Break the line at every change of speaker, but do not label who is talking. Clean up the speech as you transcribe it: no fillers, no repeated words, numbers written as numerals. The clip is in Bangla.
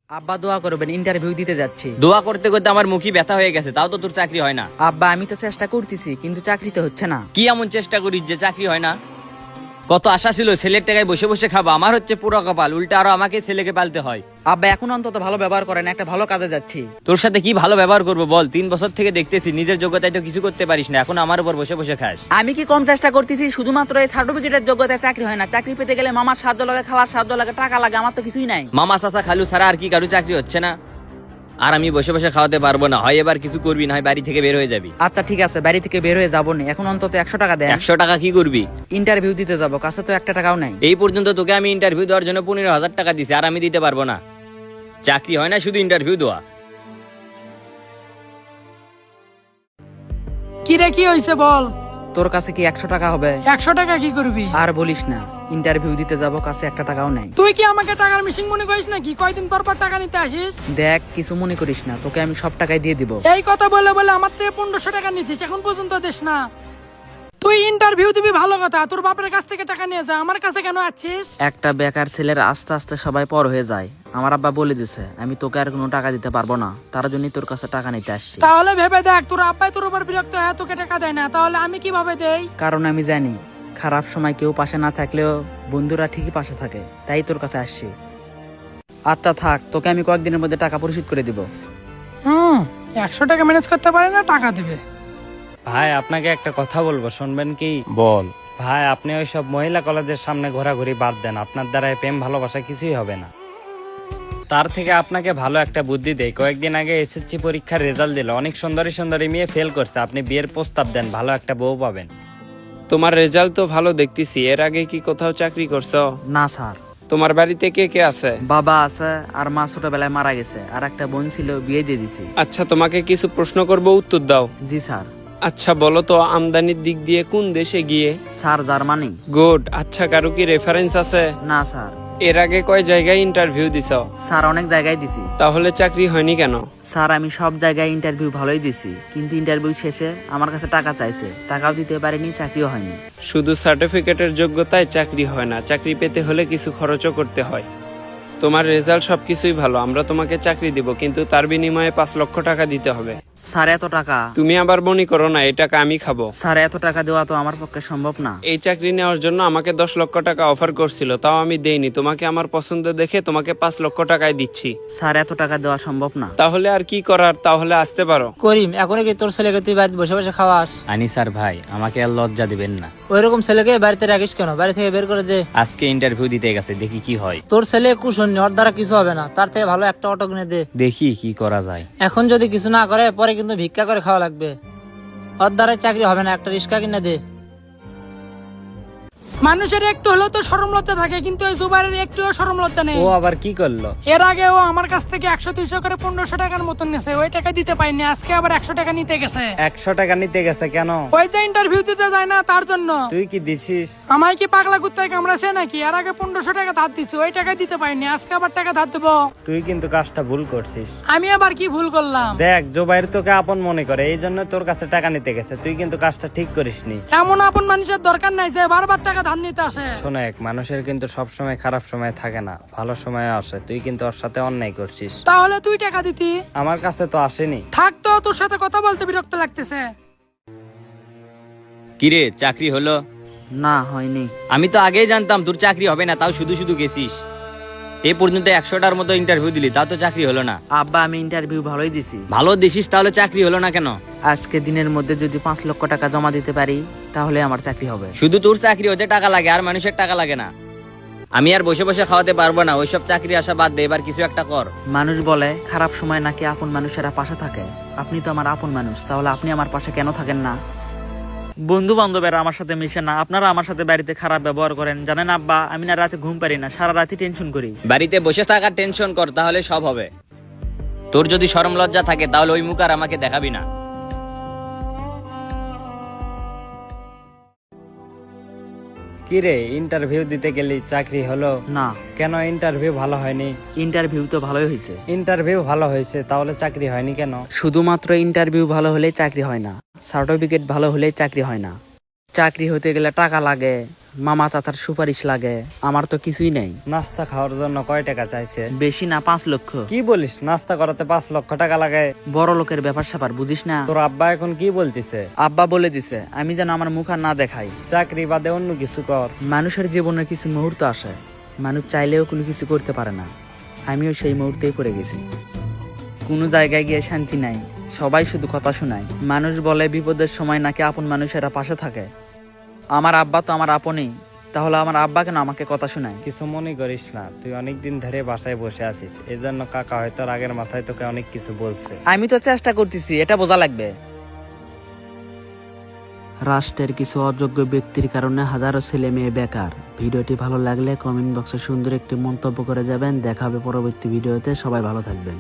আব্বা দোয়া করবেন, ইন্টারভিউ দিতে যাচ্ছি।
দোয়া করতে করতে আমার মুখই ব্যথা হয়ে গেছে, তাও তো তোর চাকরি হয় না।
আব্বা আমি তো চেষ্টা করতেছি কিন্তু চাকরিতে হচ্ছে না।
কি এমন চেষ্টা করিস যে চাকরি হয় না? কত আশা ছিল ছেলের টাকায় বসে বসে খাবো, আমার হচ্ছে পুরো কপাল, উল্টা আরো আমাকে ছেলেকে পালতে হয়।
আব্বা এখন অন্তত ভালো ব্যবহার করেন, একটা ভালো কাজে যাচ্ছি।
তোর সাথে কি ভালো ব্যবহার করবো বল? 3 বছর থেকে দেখতেছি নিজের যোগ্যতায় তো কিছু করতে পারিস না, এখন আমার উপর বসে বসে খাস।
আমি কি কম চেষ্টা করতেছি? শুধুমাত্র এই সার্টিফিকেটের যোগ্যতায় চাকরি হয় না। চাকরি পেতে গেলে মামার সাহায্য লাগে, খালার সাহায্য লাগে, টাকা লাগে, আমার তো কিছুই নাই।
মামা চাচা খালু ছাড়া আর কি কারো চাকরি হচ্ছে না? আর আমি বসে বসে খাওয়াতে পারবো না, হয় এবার কিছু করবি না হয় বাড়ি থেকে বের হয়ে যাবি।
আচ্ছা ঠিক আছে, বাড়ি থেকে বের হয়ে যাবো না। এখন অন্তত 100 টাকা দেন।
100 টাকা কি করবি?
ইন্টারভিউ দিতে যাবো, কাছে তো 1 টাকাও নাই।
এই পর্যন্ত তোকে আমি ইন্টারভিউ দেওয়ার জন্য 15,000 টাকা দিছি, আর আমি দিতে পারবো না। চাকরি হয় না, শুধু ইন্টারভিউ দেওয়া।
কি রে, কি হয়েছে বল?
তোর কাছে কি 100 টাকা হবে?
100 টাকা কি করবি?
আর বলিস না, ইন্টারভিউ দিতে যাবো, কাছে 1 টাকাও নাই।
তুই কি আমাকে টাকার মিশিং মনে করিস নাকি? কয়দিন পর পর টাকা নিতে আসিস?
দেখ কিছু মনে করিস না, তোকে আমি সব টাকাই দিয়ে দিব।
এই কথা বলে বলে আমার থেকে 1500 টাকা নিচ্ছিস, এখন পর্যন্ত দিস না। তুই ইন্টারভিউ দিবি ভালো কথা, তোর বাপের কাছ থেকে টাকা নিয়ে যা, আমার কাছে কেন আসছিস?
একটা বেকার ছেলের আস্তে আস্তে সবাই পর হয়ে যায়। আমার আব্বা বলে দিছে আমি তোকে আর কোনো টাকা দিতে পারবো না, তার জন্যই তোর কাছে টাকা নিতে আসছি।
তাহলে ভেবে দেখ, তোর আব্বাই তোর উপর বিরক্ত হয়ে তোকে টাকা দেয় না, তাহলে আমি কিভাবে দেই?
কারণ আমি জানি খারাপ সময় কেউ পাশে না থাকলেও বন্ধুরা ঠিকই পাশে থাকে, তাই তোর কাছে আসছি। আচ্ছা থাক, তোকে আমি কয়েকদিনের মধ্যে টাকা পরিশোধ করে দিব।
100 টাকা ম্যানেজ করতে পারে না, টাকা দেবে।
ভাই আপনাকে একটা কথা বলবো, শুনবেন কি?
বল।
ভাই আপনি ওই সব মহিলা কলেজের সামনে ঘোরাঘুরি বাদ দেন, আপনার দ্বারা প্রেম ভালোবাসা কিছুই হবে না। তার থেকে আপনাকে ভালো একটা বুদ্ধি দেয়। কয়েকদিন আগে এসএসসি পরীক্ষার রেজাল্ট দিল, অনেক সুন্দরী সুন্দরী মেয়ে ফেল করছে, আপনি বিয়ের প্রস্তাব দেন, ভালো একটা বউ পাবেন।
তোমার রেজাল্ট তো ভালো দেখতেছি, এর আগে কি কোথাও চাকরি করছো?
না স্যার।
তোমার বাড়িতে কে কে আছে?
বাবা আছে, আর মা ছোটবেলায় মারা গেছে, আর একটা বোন ছিল, বিয়ে দিয়ে দিছি।
আচ্ছা তোমাকে কিছু প্রশ্ন করব, উত্তর দাও।
জি স্যার।
আচ্ছা বলো তো, আমদানির দিক দিয়ে কোন দেশে গিয়ে?
Sir Germany.
গুড। আচ্ছা কারো কি রেফারেন্স আছে?
না স্যার।
এর আগে কয় জায়গায় ইন্টারভিউ দিছো?
স্যার অনেক জায়গায় দিছি।
তাহলে চাকরি হয়নি কেন?
স্যার আমি সব জায়গায় ইন্টারভিউ ভালোই দিছি, কিন্তু ইন্টারভিউ শেষে আমার কাছে টাকা চাইছে, টাকাও দিতে পারিনি, চাকরিও হয়নি।
শুধু সার্টিফিকেটের যোগ্যতায় চাকরি হয় না, চাকরি পেতে হলে কিছু খরচও করতে হয়। তোমার রেজাল্ট সবকিছুই ভালো, আমরা তোমাকে চাকরি দিব, কিন্তু তার বিনিময়ে 5 লক্ষ টাকা দিতে হবে।
স্যার এত টাকা?
তুমি আবার মনে করো না এই টাকা আমি খাবো।
স্যার এত টাকা দেওয়া তো আমার পক্ষে সম্ভব না।
এই চাকরি নেওয়ার জন্য আমাকে 10 লক্ষ টাকা অফার করছিল, তাও আমি দেইনি। তোমাকে আমার পছন্দ দেখে তোমাকে 5 লক্ষ টাকায় দিচ্ছি।
স্যার এত টাকা দেওয়া সম্ভব না।
তাহলে আর কি করার, তাহলে আসতে পারো।
করিম, এখন কি তোর ছেলেকে তুই বাড়িতে বসে বসে খাওয়াস?
আনিসার ভাই, আমাকে আর লজ্জা দিবেন না।
ওইরকম ছেলেকে বাড়িতে রাখিস কেন? বাড়ি থেকে বের করে দে।
আজকে ইন্টারভিউ দিতে গেছে, দেখি কি হয়।
তোর ছেলে কুশলী, ওর দ্বারা কিছু হবে না, তার থেকে ভালো একটা অটো কিনে দে।
দেখি কি করা যায়।
এখন যদি কিছু না করে পরে কিন্তু ভিক্ষা করে খাওয়া লাগবে। ওর দ্বারা চাকরি হবে না, একটা রিক্সা কিনে দে।
মানুষের একটু হলেও তো শরম লজ্জা থাকে, কিন্তু ওই জুবাইরের একটুও শরম লজ্জা নেই।
ও আবার কি করলো?
এর আগে ও আমার কাছ থেকে 100-200 করে 1500 টাকার মতন নেছে, ওই টাকা দিতে পারিনি, আজকে আবার 100 টাকা নিতে গেছে।
100 টাকা নিতে গেছে কেন?
ওই যে ইন্টারভিউ দিতে যায় না, তার জন্য।
তুই কি দিছিস?
আমায় কি পাগলা কুত্তায় কামড়াছে নাকি? এর আগে 1500 টাকা ধার দিছি, ওই টাকা দিতে পারিনি, আজকে আবার টাকা ধার দেবো।
তুই কিন্তু কাজটা ভুল করছিস।
আমি আবার কি ভুল করলাম?
দেখ, জোবাইর তোকে আপন মনে করে, এই জন্য তোর কাছে টাকা নিতে গেছে, তুই কিন্তু কাজটা ঠিক করিসনি।
এমন আপন মানুষের দরকার নাই যে বারবার টাকা ধার নিতে আসে।
শোনো, এক মানুষের কিন্তু সব সময় খারাপ সময় থাকে না, ভালো সময় আসে। তুই কিন্তু ওর সাথে অন্যায় করছিস।
তাহলে তুই টাকা দিতি।
আমার কাছে তো আসেনি।
থাকতো, তোর সাথে কথা বলতে বিরক্ত লাগতেছে।
কিরে, চাকরি হলো?
না হয়নি।
আমি তো আগেই জানতাম তোর চাকরি হবে না, তাও শুধু শুধু গেছিস। এই পর্যন্ত 100টার মতো ইন্টারভিউ দিলি, তাও তো চাকরি হলো না।
আব্বা আমি ইন্টারভিউ ভালোই দিছি।
ভালো দিছিস, তাহলে চাকরি হলো না কেন?
আজকে দিনের মধ্যে যদি 5 লক্ষ টাকা জমা দিতে পারি তাহলে আমার চাকরি হবে।
শুধু তোর চাকরি হতে টাকা লাগে, আর মানুষের টাকা লাগে না। আমি আর বসে বসে খাওয়াতে পারবো না, ওইসব চাকরি আসা বাদ দে, এবার কিছু একটা কর।
মানুষ বলে খারাপ সময় নাকি আপন মানুষেরা পাশে থাকে। আপনি তো আমার আপন মানুষ, তাহলে আপনি আমার পাশে কেন থাকেন না? বন্ধু বান্ধবেরা আমার সাথে মিশে না, আপনারা আমার সাথে বাড়িতে খারাপ ব্যবহার করেন। জানেন আব্বা, আমি না রাতে ঘুম পারি না, সারা রাতে টেনশন করি।
বাড়িতে বসে থাকার টেনশন কর, তাহলে সব হবে। তোর যদি শরম লজ্জা থাকে তাহলে ওই মুখ আর আমাকে দেখাবি না।
কি রে, ইন্টারভিউ দিতে গেলি, চাকরি হলো
না।
কেন? ইন্টারভিউ ভালো হয়নি?
ইন্টারভিউ তো ভালোই হয়েছে।
ইন্টারভিউ ভালো হয়েছে, তাহলে চাকরি হয়নি কেন?
শুধুমাত্র ইন্টারভিউ ভালো হলেই চাকরি হয় না, সার্টিফিকেট ভালো হলেই চাকরি হয় না। চাকরি হতে গেলে টাকা লাগে, মামা চাচার সুপারিশ লাগে, আমার তো কিছুই নেই।
নাস্তা খাওয়ার জন্য কয় টাকা চাইছে?
বেশি না, 5 লক্ষ।
কি বলিস, নাস্তা করাতে 5 লক্ষ টাকা লাগে?
বড় লোকের ব্যাপার স্যাপার বুঝিস না।
তোর আব্বা এখন কি বলতিছে?
আব্বা বলে দিছে আমি যেন আমার মুখ আর না দেখাই।
চাকরি বাদে অন্য কিছু কর।
মানুষের জীবনের কিছু মুহূর্ত আসে, মানুষ চাইলেও কোনো কিছু করতে পারে না। আমিও সেই মুহূর্তেই পড়ে গেছি। কোনো জায়গায় গিয়ে শান্তি নাই, সবাই শুধু কথা শোনায়। মানুষ বলে বিপদের সময় নাকি আপন মানুষেরা পাশে থাকে। আমার আব্বা তো আমার আপনই, তাহলে আমার আব্বা কেন আমাকে কথা শোনায়?
কিছু মনে করিস না, তুই অনেকদিন ধরে বাসায় বসে আছিস, এই জন্য কাকা হয়তো আগের মাথায় তোকে অনেক কিছু বলছে।
আমি তো চেষ্টা করতেছি, এটা বোঝা লাগবে। রাষ্ট্রের কিছু অযোগ্য ব্যক্তির কারণে হাজারো ছেলে মেয়ে বেকার। ভিডিওটি ভালো লাগলে কমেন্ট বক্সে সুন্দর একটি মন্তব্য করে যাবেন। দেখা হবে পরবর্তী ভিডিওতে। সবাই ভালো থাকবেন।